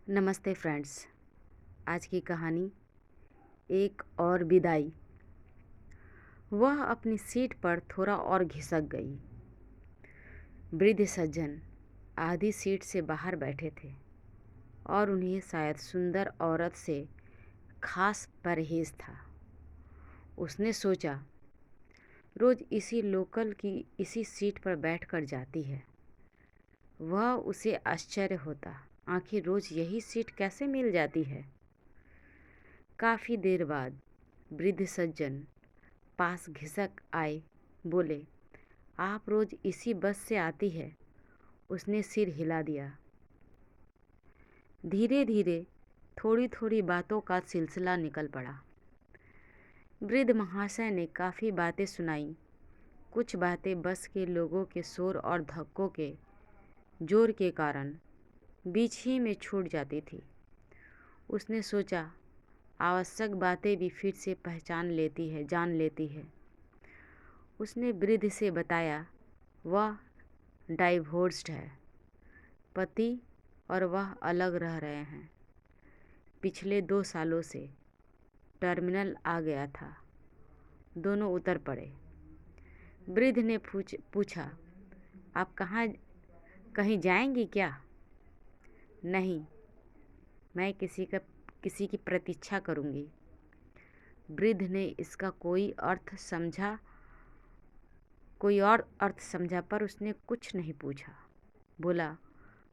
नमस्ते फ्रेंड्स। आज की कहानी एक और विदाई। वह अपनी सीट पर थोड़ा और घिसक गई। वृद्ध सज्जन आधी सीट से बाहर बैठे थे और उन्हें शायद सुंदर औरत से खास परहेज था। उसने सोचा, रोज इसी लोकल की इसी सीट पर बैठकर जाती है। वह उसे आश्चर्य होता, आखिर रोज यही सीट कैसे मिल जाती है। काफ़ी देर बाद वृद्ध सज्जन पास घिसक आए। बोले, आप रोज इसी बस से आती है? उसने सिर हिला दिया। धीरे धीरे थोड़ी थोड़ी बातों का सिलसिला निकल पड़ा। वृद्ध महाशय ने काफ़ी बातें सुनाई। कुछ बातें बस के लोगों के शोर और धक्कों के जोर के कारण बीच ही में छूट जाती थी। उसने सोचा, आवश्यक बातें भी फिर से जान लेती है। उसने वृद्ध से बताया, वह डाइवोर्स्ड है। पति और वह अलग रह रहे हैं। पिछले 2 सालों से टर्मिनल आ गया था। दोनों उतर पड़े। वृद्ध ने पूछा, आप कहीं जाएंगी क्या? नहीं, मैं किसी की प्रतीक्षा करूंगी। वृद्ध ने इसका कोई और अर्थ समझा, पर उसने कुछ नहीं पूछा। बोला,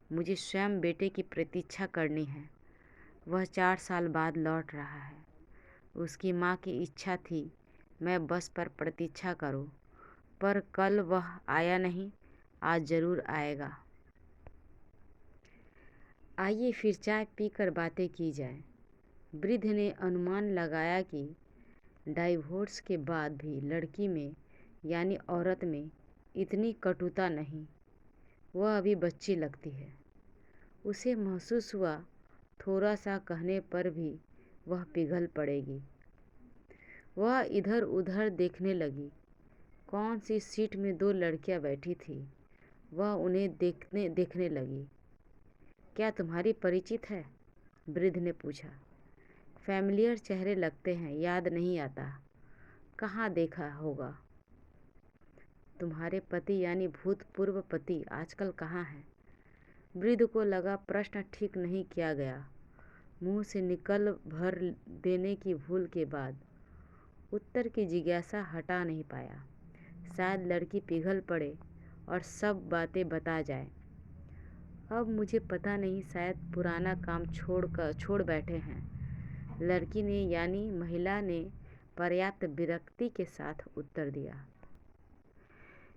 मुझे स्वयं बेटे की प्रतीक्षा करनी है। वह 4 साल बाद लौट रहा है। उसकी माँ की इच्छा थी मैं बस पर प्रतीक्षा करूं, पर कल वह आया नहीं। आज ज़रूर आएगा। आइए फिर चाय पीकर बातें की जाए। वृद्ध ने अनुमान लगाया कि डाइवोर्स के बाद भी लड़की में यानी औरत में इतनी कटुता नहीं। वह अभी बच्ची लगती है। उसे महसूस हुआ, थोड़ा सा कहने पर भी वह पिघल पड़ेगी। वह इधर उधर देखने लगी। कौन सी सीट में 2 लड़कियां बैठी थी, वह उन्हें देखने लगी। क्या तुम्हारी परिचित है? वृद्ध ने पूछा। फैमिलियर चेहरे लगते हैं, याद नहीं आता। कहाँ देखा होगा? तुम्हारे पति यानी भूतपूर्व पति आजकल कहाँ हैं? वृद्ध को लगा प्रश्न ठीक नहीं किया गया। मुंह से निकल भर देने की भूल के बाद उत्तर की जिज्ञासा हटा नहीं पाया। शायद लड़की पिघल पड़े और सब बातें बता जाए। अब मुझे पता नहीं, शायद पुराना काम छोड़ बैठे हैं। लड़की ने यानी महिला ने पर्याप्त विरक्ति के साथ उत्तर दिया।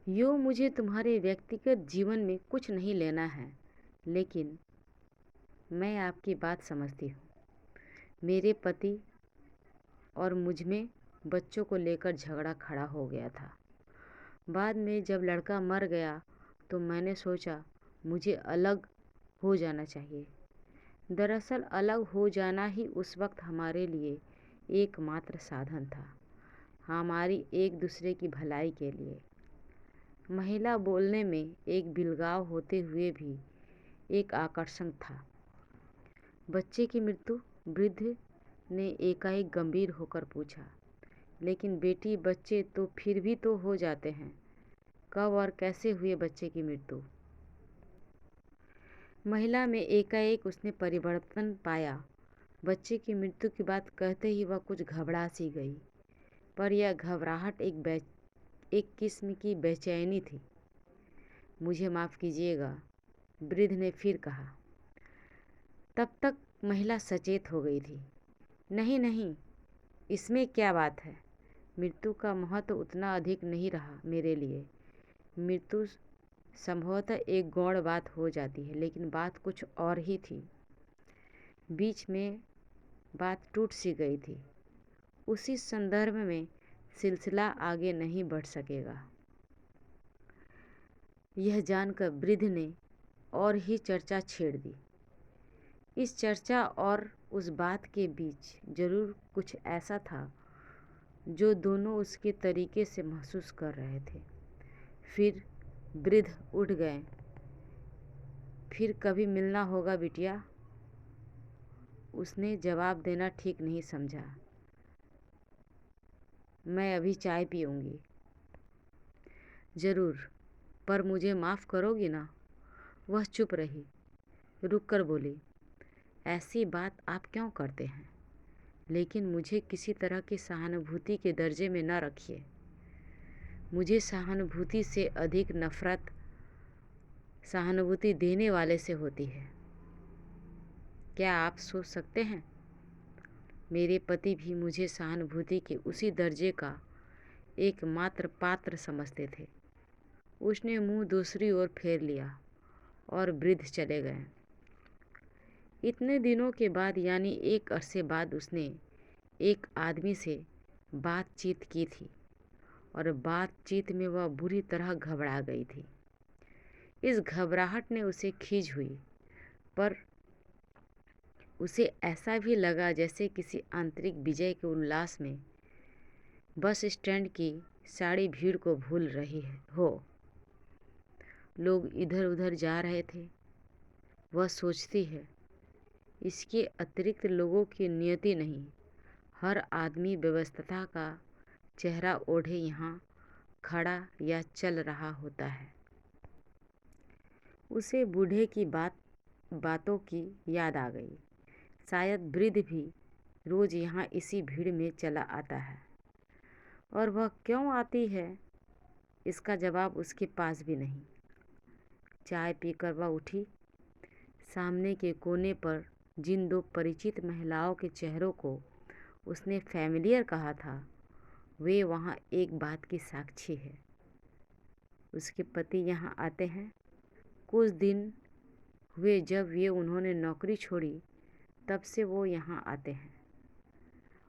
यूँ मुझे तुम्हारे व्यक्तिगत जीवन में कुछ नहीं लेना है, लेकिन मैं आपकी बात समझती हूँ। मेरे पति और मुझ में बच्चों को लेकर झगड़ा खड़ा हो गया था। बाद में जब लड़का मर गया तो मैंने सोचा मुझे अलग हो जाना चाहिए। दरअसल अलग हो जाना ही उस वक्त हमारे लिए एकमात्र साधन था, हमारी एक दूसरे की भलाई के लिए। महिला बोलने में एक बिलगाव होते हुए भी एक आकर्षण था। बच्चे की मृत्यु? वृद्ध ने एकाएक गंभीर होकर पूछा। लेकिन बेटी बच्चे तो फिर भी तो हो जाते हैं। कब और कैसे हुए बच्चे की मृत्यु? महिला में एकाएक उसने परिवर्तन पाया। बच्चे की मृत्यु की बात कहते ही वह कुछ घबरा सी गई, पर यह घबराहट एक किस्म की बेचैनी थी। मुझे माफ़ कीजिएगा, वृद्ध ने फिर कहा। तब तक महिला सचेत हो गई थी। नहीं नहीं, इसमें क्या बात है। मृत्यु का महत्व उतना अधिक नहीं रहा मेरे लिए। मृत्यु संभवतः एक गौण बात हो जाती है, लेकिन बात कुछ और ही थी। बीच में बात टूट सी गई थी। उसी संदर्भ में सिलसिला आगे नहीं बढ़ सकेगा। यह जानकर वृद्ध ने और ही चर्चा छेड़ दी। इस चर्चा और उस बात के बीच जरूर कुछ ऐसा था जो दोनों उसके तरीके से महसूस कर रहे थे। फिर वृद्ध उठ गए। फिर कभी मिलना होगा बिटिया। उसने जवाब देना ठीक नहीं समझा। मैं अभी चाय पीऊँगी। ज़रूर, पर मुझे माफ़ करोगी ना? वह चुप रही, रुक कर बोली, ऐसी बात आप क्यों करते हैं? लेकिन मुझे किसी तरह की सहानुभूति के दर्जे में न रखिए। मुझे सहानुभूति से अधिक नफ़रत सहानुभूति देने वाले से होती है। क्या आप सोच सकते हैं? मेरे पति भी मुझे सहानुभूति के उसी दर्जे का एकमात्र पात्र समझते थे। उसने मुंह दूसरी ओर फेर लिया और वृद्ध चले गए। इतने दिनों के बाद, यानी एक अरसे बाद, उसने एक आदमी से बातचीत की थी और बातचीत में वह बुरी तरह घबरा गई थी। इस घबराहट ने उसे खींच हुई, पर उसे ऐसा भी लगा जैसे किसी आंतरिक विजय के उल्लास में बस स्टैंड की सारी भीड़ को भूल रही हो। लोग इधर उधर जा रहे थे। वह सोचती है, इसके अतिरिक्त लोगों की नियति नहीं। हर आदमी व्यवस्था का चेहरा ओढ़े यहाँ खड़ा या चल रहा होता है। उसे बूढ़े की बातों की याद आ गई। शायद वृद्ध भी रोज़ यहाँ इसी भीड़ में चला आता है, और वह क्यों आती है, इसका जवाब उसके पास भी नहीं। चाय पीकर वह उठी। सामने के कोने पर जिन दो परिचित महिलाओं के चेहरों को उसने फैमिलियर कहा था, वे वहाँ एक बात की साक्षी है। उसके पति यहाँ आते हैं। कुछ दिन हुए जब उन्होंने नौकरी छोड़ी, तब से वो यहाँ आते हैं।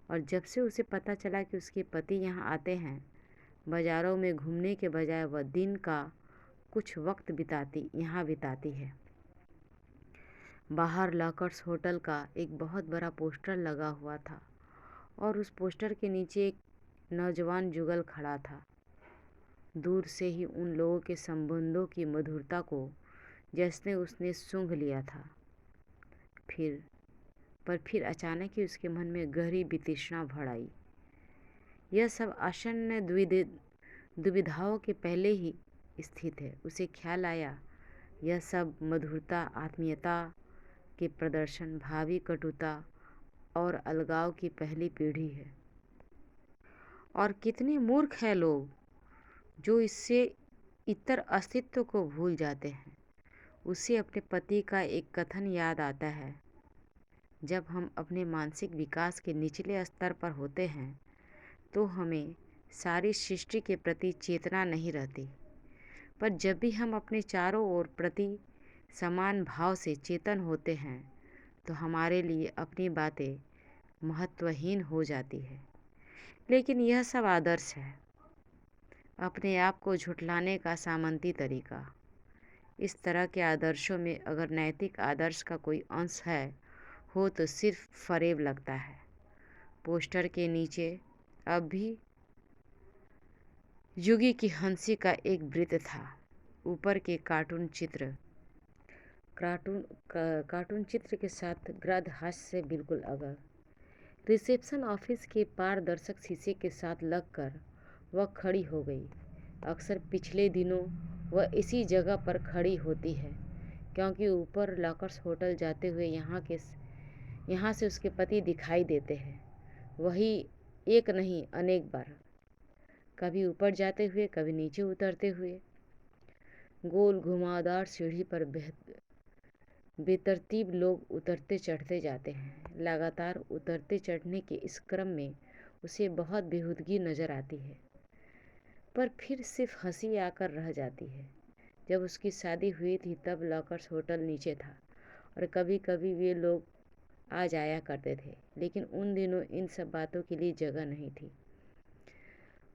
और जब से उसे पता चला कि उसके पति यहाँ आते हैं, बाज़ारों में घूमने के बजाय वह दिन का कुछ वक्त यहाँ बिताती है। बाहर लॉकर्स होटल का एक बहुत बड़ा पोस्टर लगा हुआ था और उस पोस्टर के नीचे एक नौजवान जुगल खड़ा था। दूर से ही उन लोगों के संबंधों की मधुरता को जैसे उसने सूंघ लिया था। फिर अचानक ही उसके मन में गहरी वितृष्णा भर आई। यह सब आसन्न दुविधाओं के पहले ही स्थित है। उसे ख्याल आया, यह सब मधुरता, आत्मीयता के प्रदर्शन, भावी कटुता और अलगाव की पहली पीढ़ी है। और कितने मूर्ख हैं लोग जो इससे इतर अस्तित्व को भूल जाते हैं। उसे अपने पति का एक कथन याद आता है, जब हम अपने मानसिक विकास के निचले स्तर पर होते हैं तो हमें सारी सृष्टि के प्रति चेतना नहीं रहती, पर जब भी हम अपने चारों ओर प्रति समान भाव से चेतन होते हैं तो हमारे लिए अपनी बातें महत्वहीन हो जाती है। लेकिन यह सब आदर्श है, अपने आप को झुठलाने का सामंती तरीका। इस तरह के आदर्शों में अगर नैतिक आदर्श का कोई अंश हो तो सिर्फ फरेब लगता है। पोस्टर के नीचे अब भी युगी की हंसी का एक वृत्त था। ऊपर के कार्टून चित्र के साथ गृध्र हास्य से बिल्कुल अलग। रिसेप्शन ऑफिस के पारदर्शक शीशे के साथ लगकर वह खड़ी हो गई। अक्सर पिछले दिनों वह इसी जगह पर खड़ी होती है, क्योंकि ऊपर लॉकर्स होटल जाते हुए यहाँ से उसके पति दिखाई देते हैं। वही एक नहीं, अनेक बार, कभी ऊपर जाते हुए, कभी नीचे उतरते हुए। गोल घुमावदार सीढ़ी पर बेतरतीब लोग उतरते चढ़ते जाते हैं। लगातार उतरते चढ़ने के इस क्रम में उसे बहुत बेहूदगी नजर आती है, पर फिर सिर्फ हंसी आकर रह जाती है। जब उसकी शादी हुई थी तब लॉकर्स होटल नीचे था और कभी कभी वे लोग आ जाया करते थे, लेकिन उन दिनों इन सब बातों के लिए जगह नहीं थी।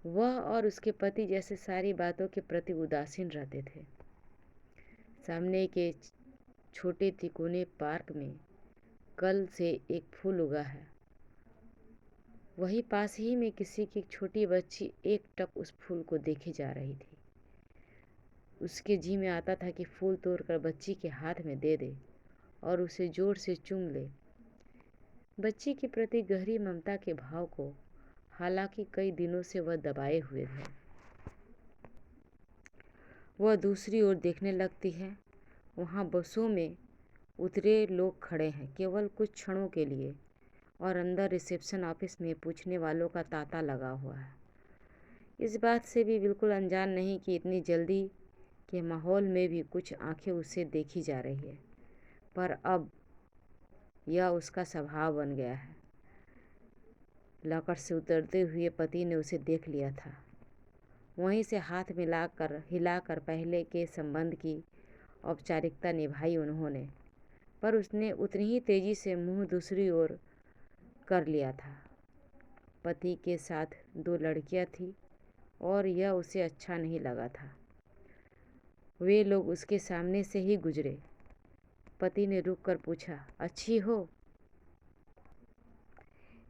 वह और उसके पति जैसे सारी बातों के प्रति उदासीन रहते थे। सामने के छोटे तिकोने पार्क में कल से एक फूल उगा है। वही पास ही में किसी की छोटी बच्ची एकटक उस फूल को देखे जा रही थी। उसके जी में आता था कि फूल तोड़कर बच्ची के हाथ में दे दे और उसे जोर से चूम ले। बच्ची के प्रति गहरी ममता के भाव को हालांकि कई दिनों से वह दबाए हुए है। वह दूसरी ओर देखने लगती है। वहाँ बसों में उतरे लोग खड़े हैं केवल कुछ क्षणों के लिए, और अंदर रिसेप्शन ऑफिस में पूछने वालों का तांता लगा हुआ है। इस बात से भी बिल्कुल अनजान नहीं कि इतनी जल्दी के माहौल में भी कुछ आंखें उससे देखी जा रही है, पर अब यह उसका स्वभाव बन गया है। लॉकर से उतरते हुए पति ने उसे देख लिया था। वहीं से हाथ हिलाकर पहले के संबंध की औपचारिकता निभाई उन्होंने, पर उसने उतनी ही तेजी से मुंह दूसरी ओर कर लिया था। पति के साथ 2 लड़कियां थीं और यह उसे अच्छा नहीं लगा था। वे लोग उसके सामने से ही गुजरे। पति ने रुककर पूछा, अच्छी हो?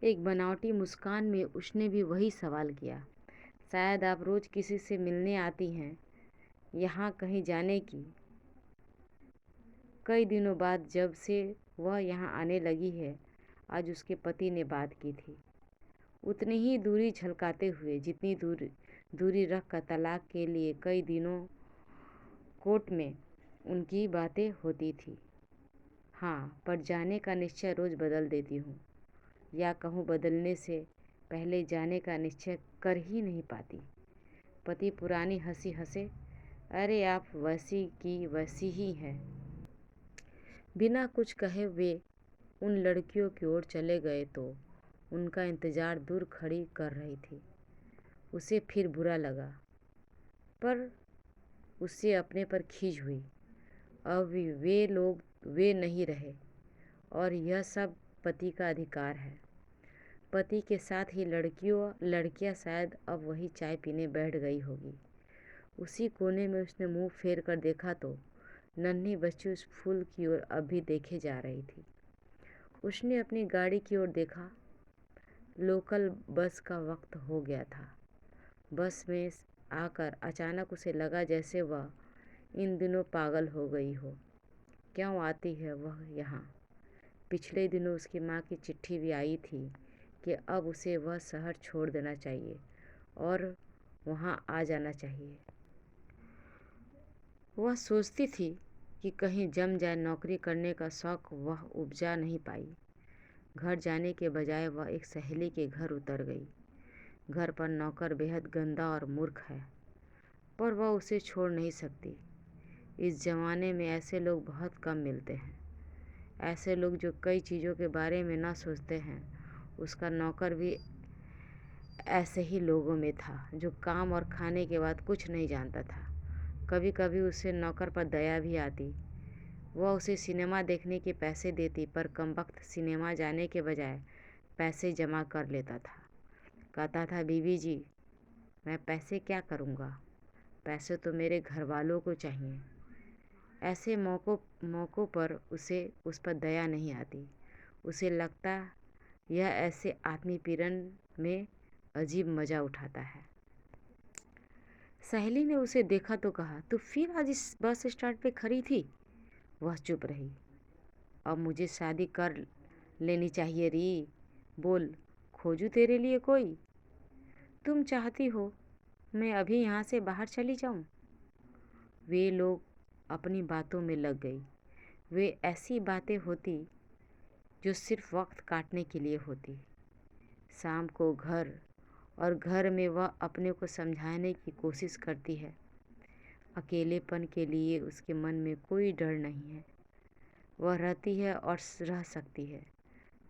एक बनावटी मुस्कान में उसने भी वही सवाल किया। शायद आप रोज किसी से मिलने आती हैं, यहाँ कहीं जाने की? कई दिनों बाद जब से वह यहाँ आने लगी है, आज उसके पति ने बात की थी, उतनी ही दूरी झलकाते हुए जितनी दूरी रखकर तलाक के लिए कई दिनों कोर्ट में उनकी बातें होती थी। हाँ, पर जाने का निश्चय रोज बदल देती हूँ, या कहूँ बदलने से पहले जाने का निश्चय कर ही नहीं पाती। पति पुरानी हंसी हंसे, अरे आप वैसी की वैसी ही हैं। बिना कुछ कहे वे उन लड़कियों की ओर चले गए तो उनका इंतजार दूर खड़ी कर रही थी। उसे फिर बुरा लगा, पर उससे अपने पर खीज हुई। अब वे लोग वे नहीं रहे, और यह सब पति का अधिकार है। पति के साथ ही लड़कियां शायद अब वही चाय पीने बैठ गई होगी। उसी कोने में उसने मुंह फेर कर देखा तो नन्ही बच्ची उस फूल की ओर अब भी देखे जा रही थी। उसने अपनी गाड़ी की ओर देखा। लोकल बस का वक्त हो गया था। बस में आकर अचानक उसे लगा जैसे वह इन दिनों पागल हो गई हो। क्यों आती है वह यहाँ? पिछले दिनों उसकी माँ की चिट्ठी भी आई थी कि अब उसे वह शहर छोड़ देना चाहिए और वहाँ आ जाना चाहिए। वह सोचती थी कि कहीं जम जाए नौकरी करने का शौक वह उपजा नहीं पाई। घर जाने के बजाय वह एक सहेली के घर उतर गई। घर पर नौकर बेहद गंदा और मूर्ख है, पर वह उसे छोड़ नहीं सकती। इस जमाने में ऐसे लोग बहुत कम मिलते हैं, ऐसे लोग जो कई चीज़ों के बारे में ना सोचते हैं। उसका नौकर भी ऐसे ही लोगों में था, जो काम और खाने के बाद कुछ नहीं जानता था। कभी कभी उसे नौकर पर दया भी आती। वह उसे सिनेमा देखने के पैसे देती, पर कमबख्त सिनेमा जाने के बजाय पैसे जमा कर लेता था। कहता था, बीवी जी, मैं पैसे क्या करूँगा, पैसे तो मेरे घर वालों को चाहिए। ऐसे मौक़ों पर उसे उस पर दया नहीं आती। उसे लगता यह ऐसे आत्मीपीड़न में अजीब मज़ा उठाता है। सहेली ने उसे देखा तो कहा, तू फिर आज इस बस स्टैंड पे खड़ी थी? वह चुप रही। अब मुझे शादी कर लेनी चाहिए री। बोल, खोजूं तेरे लिए कोई? तुम चाहती हो मैं अभी यहाँ से बाहर चली जाऊँ? वे लोग अपनी बातों में लग गई। वे ऐसी बातें होती जो सिर्फ वक्त काटने के लिए होती। शाम को घर में वह अपने को समझाने की कोशिश करती है। अकेलेपन के लिए उसके मन में कोई डर नहीं है। वह रहती है और रह सकती है,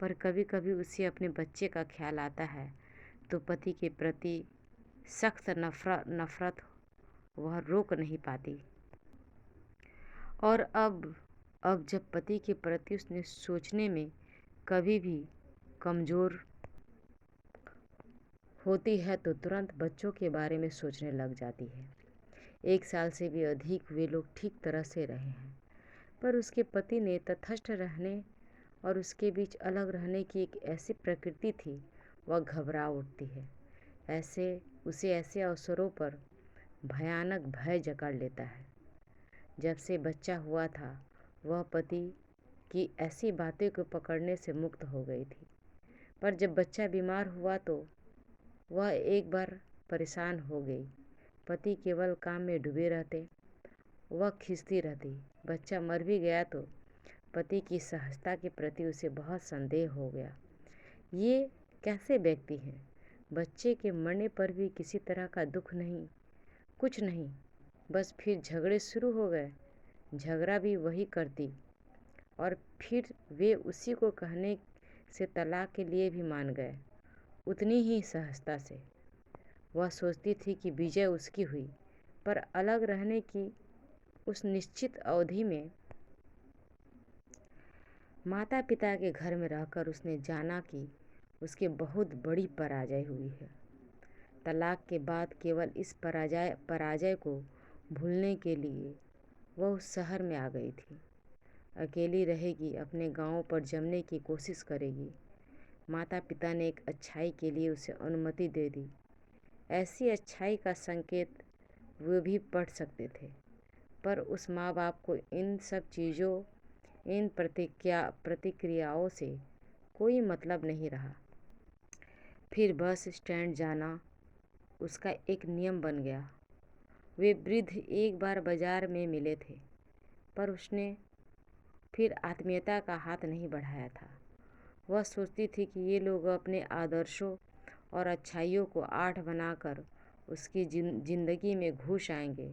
पर कभी कभी उसे अपने बच्चे का ख्याल आता है तो पति के प्रति सख्त नफरत वह रोक नहीं पाती। और अब जब पति के प्रति उसने सोचने में कभी भी कमज़ोर होती है तो तुरंत बच्चों के बारे में सोचने लग जाती है। 1 साल से भी अधिक वे लोग ठीक तरह से रहे हैं, पर उसके पति ने तटस्थ रहने और उसके बीच अलग रहने की एक ऐसी प्रकृति थी, वह घबरा उठती है। उसे ऐसे अवसरों पर भयानक भय जकड़ लेता है। जब से बच्चा हुआ था, वह पति कि ऐसी बातें को पकड़ने से मुक्त हो गई थी। पर जब बच्चा बीमार हुआ तो वह एक बार परेशान हो गई। पति केवल काम में डूबे रहते, वह खींचती रहती। बच्चा मर भी गया तो पति की सहजता के प्रति उसे बहुत संदेह हो गया। ये कैसे व्यक्ति हैं? बच्चे के मरने पर भी किसी तरह का दुख नहीं, कुछ नहीं। बस फिर झगड़े शुरू हो गए। झगड़ा भी वही करती और फिर वे उसी को कहने से तलाक के लिए भी मान गए, उतनी ही सहजता से। वह सोचती थी कि विजय उसकी हुई, पर अलग रहने की उस निश्चित अवधि में माता पिता के घर में रहकर उसने जाना कि उसके बहुत बड़ी पराजय हुई है। तलाक के बाद केवल इस पराजय को भूलने के लिए वह उस शहर में आ गई थी। अकेली रहेगी, अपने गांव पर जमने की कोशिश करेगी। माता पिता ने एक अच्छाई के लिए उसे अनुमति दे दी। ऐसी अच्छाई का संकेत वे भी पढ़ सकते थे, पर उस माँ बाप को इन सब चीज़ों, इन प्रतिक्रियाओं से कोई मतलब नहीं रहा। फिर बस स्टैंड जाना उसका एक नियम बन गया। वे वृद्ध एक बार बाजार में मिले थे, पर उसने फिर आत्मीयता का हाथ नहीं बढ़ाया था। वह सोचती थी कि ये लोग अपने आदर्शों और अच्छाइयों को आड़ बनाकर उसकी जिंदगी में घुस आएंगे।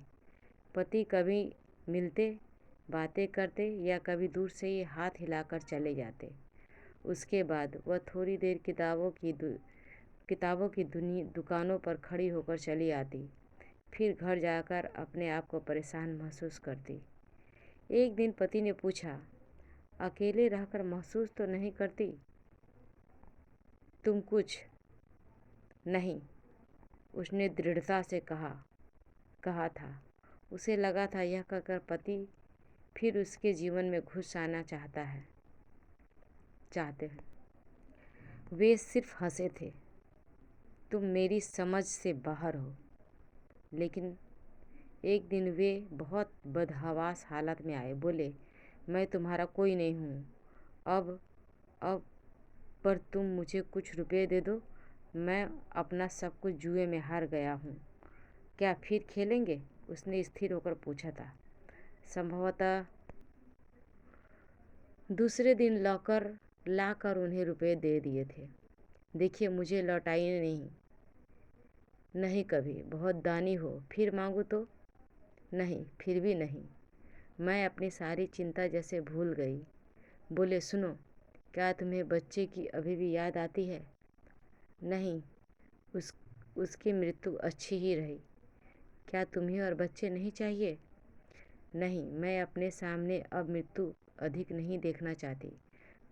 पति कभी मिलते, बातें करते या कभी दूर से ही हाथ हिलाकर चले जाते। उसके बाद वह थोड़ी देर किताबों की दुकानों पर खड़ी होकर चली आती, फिर घर जाकर अपने आप को परेशान महसूस करती। एक दिन पति ने पूछा, अकेले रहकर महसूस तो नहीं करती तुम कुछ? नहीं, उसने दृढ़ता से कहा था। उसे लगा था यह कहकर पति फिर उसके जीवन में घुस आना चाहते हैं। वे सिर्फ हंसे थे, तुम मेरी समझ से बाहर हो। लेकिन एक दिन वे बहुत बदहवास हालत में आए, बोले, मैं तुम्हारा कोई नहीं हूँ अब पर तुम मुझे कुछ रुपए दे दो, मैं अपना सब कुछ जुए में हार गया हूँ, क्या फिर खेलेंगे? उसने स्थिर होकर पूछा था। संभवतः दूसरे दिन लाकर उन्हें रुपए दे दिए थे। देखिए, मुझे लौटाइए नहीं कभी, बहुत दानी हो, फिर मांगू तो? नहीं, फिर भी नहीं। मैं अपनी सारी चिंता जैसे भूल गई। बोले, सुनो, क्या तुम्हें बच्चे की अभी भी याद आती है? नहीं, उसकी मृत्यु अच्छी ही रही। क्या तुम्हें और बच्चे नहीं चाहिए? नहीं, मैं अपने सामने अब मृत्यु अधिक नहीं देखना चाहती,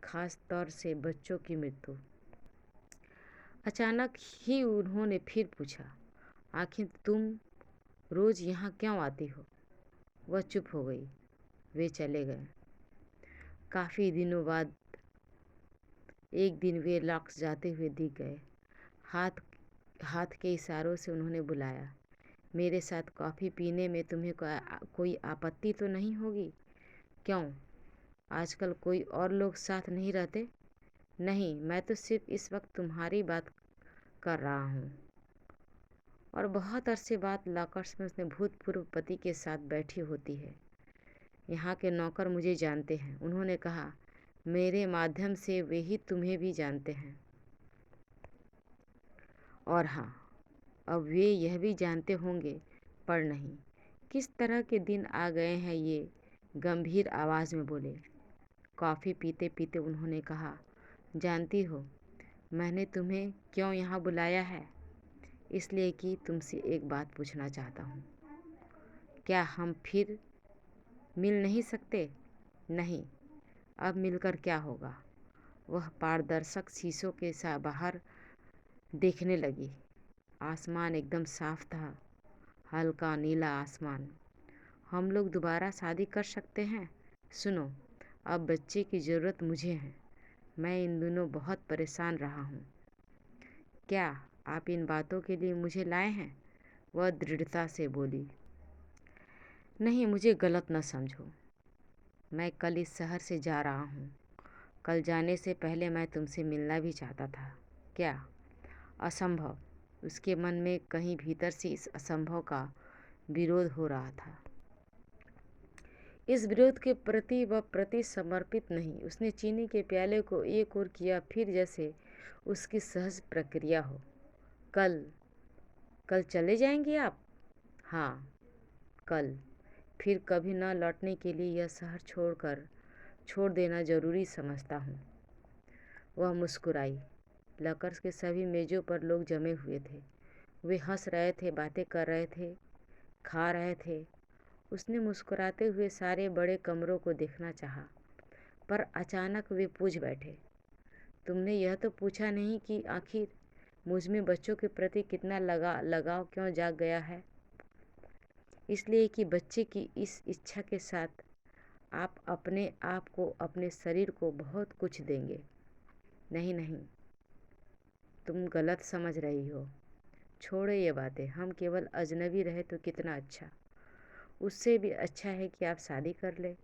खास तौर से बच्चों की मृत्यु। अचानक ही उन्होंने फिर पूछा, आखिर तुम रोज यहाँ क्यों आती हो? वह चुप हो गई। वे चले गए। काफ़ी दिनों बाद एक दिन वे लॉक्स जाते हुए दिख गए। हाथ के इशारों से उन्होंने बुलाया, मेरे साथ कॉफ़ी पीने में तुम्हें कोई आपत्ति तो नहीं होगी? क्यों, आजकल कोई और लोग साथ नहीं रहते? नहीं, मैं तो सिर्फ इस वक्त तुम्हारी बात कर रहा हूँ। और बहुत अरसे बाद लॉकर्स में उसने भूतपूर्व पति के साथ बैठी होती है। यहाँ के नौकर मुझे जानते हैं, उन्होंने कहा, मेरे माध्यम से वे ही तुम्हें भी जानते हैं। और हाँ, अब वे यह भी जानते होंगे, पर नहीं, किस तरह के दिन आ गए हैं ये गंभीर आवाज़ में बोले। कॉफ़ी पीते पीते उन्होंने कहा, जानती हो, मैंने तुम्हें क्यों यहाँ बुलाया है? इसलिए कि तुमसे एक बात पूछना चाहता हूँ। क्या हम फिर मिल नहीं सकते? नहीं, अब मिलकर क्या होगा? वह पारदर्शक शीशों के बाहर देखने लगी। आसमान एकदम साफ था, हल्का नीला आसमान। हम लोग दोबारा शादी कर सकते हैं। सुनो, अब बच्चे की ज़रूरत मुझे है। मैं इन दिनों बहुत परेशान रहा हूँ। क्या आप इन बातों के लिए मुझे लाए हैं? वह दृढ़ता से बोली। नहीं, मुझे गलत न समझो, मैं कल इस शहर से जा रहा हूँ। कल जाने से पहले मैं तुमसे मिलना भी चाहता था। क्या? असंभव। उसके मन में कहीं भीतर से इस असंभव का विरोध हो रहा था। इस विरोध के प्रति वह प्रति समर्पित नहीं। उसने चीनी के प्याले को एक ओर किया, फिर जैसे उसकी सहज प्रक्रिया हो। कल कल चले जाएंगे आप? हाँ, कल। फिर कभी न लौटने के लिए यह शहर छोड़ देना जरूरी समझता हूँ। वह मुस्कुराई। लकर्स के सभी मेज़ों पर लोग जमे हुए थे। वे हंस रहे थे, बातें कर रहे थे, खा रहे थे। उसने मुस्कुराते हुए सारे बड़े कमरों को देखना चाहा, पर अचानक वे पूछ बैठे, तुमने यह तो पूछा नहीं कि आखिर मुझ में बच्चों के प्रति कितना लगाव क्यों जाग गया है? इसलिए कि बच्चे की इस इच्छा के साथ आप अपने आप को, अपने शरीर को बहुत कुछ देंगे। नहीं नहीं, तुम गलत समझ रही हो। छोड़ो ये बातें। हम केवल अजनबी रहे तो कितना अच्छा। उससे भी अच्छा है कि आप शादी कर ले।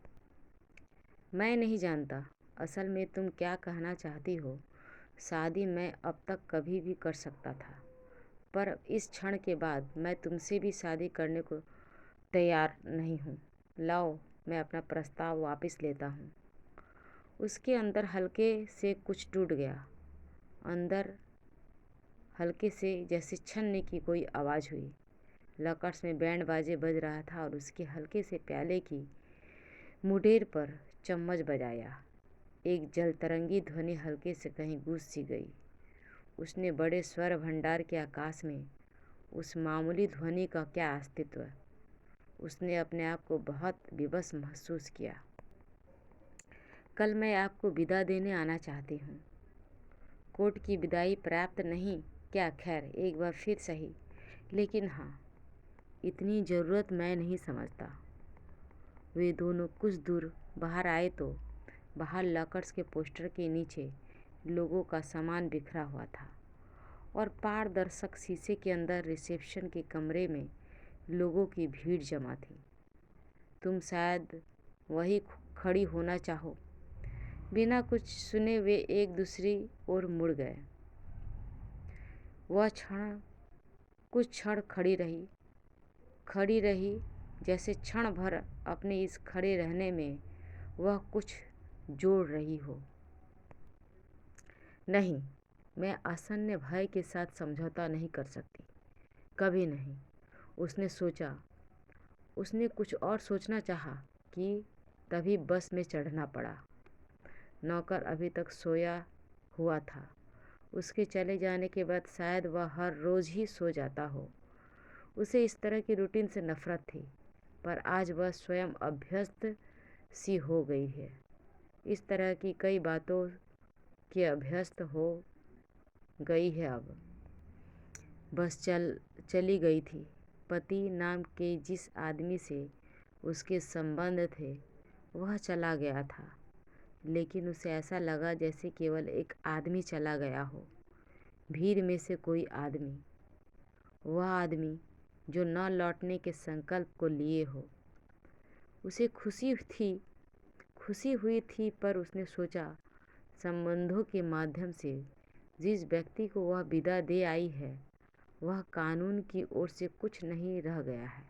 मैं नहीं जानता असल में तुम क्या कहना चाहती हो। शादी मैं अब तक कभी भी कर सकता था, पर इस क्षण के बाद मैं तुमसे भी शादी करने को तैयार नहीं हूँ। लाओ, मैं अपना प्रस्ताव वापस लेता हूँ। उसके अंदर हल्के से कुछ टूट गया। अंदर हल्के से जैसे छन्ने की कोई आवाज़ हुई। लकर्स में बैंड बाजे बज रहा था और उसके हल्के से प्याले की मुडेर पर चम्मच बजाया। एक जलतरंगी ध्वनि हल्के से कहीं गूंज सी गई। उसने बड़े स्वर भंडार के आकाश में उस मामूली ध्वनि का क्या अस्तित्व। उसने अपने आप को बहुत विवश महसूस किया। कल मैं आपको विदा देने आना चाहती हूँ। कोर्ट की विदाई पर्याप्त नहीं क्या? खैर, एक बार फिर सही, लेकिन हाँ, इतनी ज़रूरत मैं नहीं समझता। वे दोनों कुछ दूर बाहर आए तो बाहर लकर्स के पोस्टर के नीचे लोगों का सामान बिखरा हुआ था और पारदर्शक शीशे के अंदर रिसेप्शन के कमरे में लोगों की भीड़ जमा थी। तुम शायद वही खड़ी होना चाहो। बिना कुछ सुने वे एक दूसरी ओर मुड़ गए। वह कुछ क्षण खड़ी रही जैसे क्षण भर अपने इस खड़े रहने में वह कुछ जोड़ रही हो। नहीं, मैं आसन्न भय के साथ समझौता नहीं कर सकती, कभी नहीं। उसने सोचा। उसने कुछ और सोचना चाहा कि तभी बस में चढ़ना पड़ा। नौकर अभी तक सोया हुआ था। उसके चले जाने के बाद शायद वह हर रोज़ ही सो जाता हो। उसे इस तरह की रूटीन से नफरत थी, पर आज वह स्वयं अभ्यस्त सी हो गई है। इस तरह की कई बातों के अभ्यस्त हो गई है। अब बस चली गई थी। पति नाम के जिस आदमी से उसके संबंध थे वह चला गया था, लेकिन उसे ऐसा लगा जैसे केवल एक आदमी चला गया हो, भीड़ में से कोई आदमी। वह आदमी जो न लौटने के संकल्प को लिए हो। उसे खुशी हुई थी, पर उसने सोचा संबंधों के माध्यम से जिस व्यक्ति को वह विदा दे आई है वह कानून की ओर से कुछ नहीं रह गया है।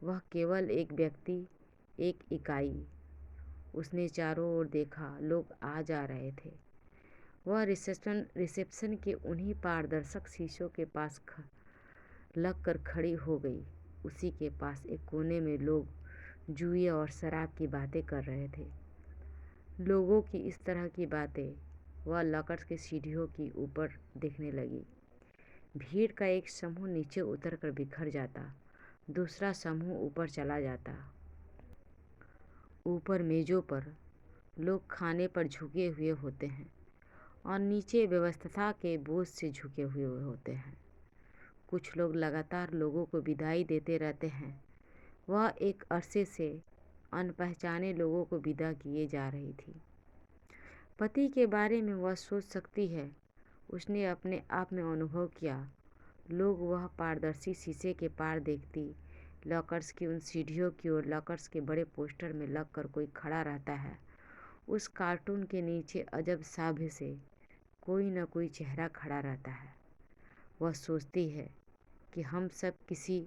वह केवल एक व्यक्ति, एक इकाई। उसने चारों ओर देखा। लोग आ जा रहे थे। वह रिसेप्शन के उन्हीं पारदर्शक शीशों के पास लग कर खड़ी हो गई। उसी के पास एक कोने में लोग जुए और शराब की बातें कर रहे थे। लोगों की इस तरह की बातें वह लकर्स की सीढ़ियों की ऊपर दिखने लगी। भीड़ का एक समूह नीचे उतर कर बिखर जाता, दूसरा समूह ऊपर चला जाता। ऊपर मेजों पर लोग खाने पर झुके हुए होते हैं और नीचे व्यवस्था के बोझ से झुके हुए होते हैं। कुछ लोग लगातार लोगों को विदाई देते रहते हैं। वह एक अरसे से अनपहचाने लोगों को विदा किए जा रही थी। पति के बारे में वह सोच सकती है। उसने अपने आप में अनुभव किया। लोग वह पारदर्शी शीशे के पार देखती, लॉकर्स की उन सीढ़ियों की ओर लॉकर्स के बड़े पोस्टर में लगकर कोई खड़ा रहता है। उस कार्टून के नीचे अजब साभ्य से कोई न कोई चेहरा खड़ा रहता है। वह सोचती है कि हम सब किसी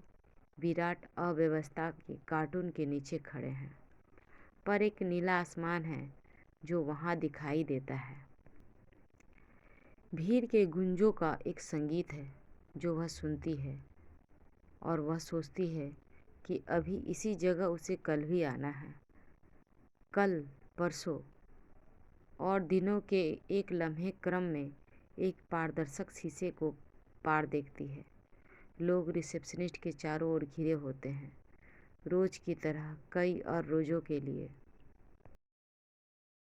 विराट अव्यवस्था के कार्टून के नीचे खड़े हैं, पर एक नीला आसमान है जो वहाँ दिखाई देता है। भीड़ के गुंजों का एक संगीत है जो वह सुनती है, और वह सोचती है कि अभी इसी जगह उसे कल भी आना है। कल, परसों और दिनों के एक लम्हे क्रम में एक पारदर्शक शीशे को पार देखती है। लोग रिसेप्शनिस्ट के चारों ओर घिरे होते हैं, रोज की तरह कई और रोजों के लिए।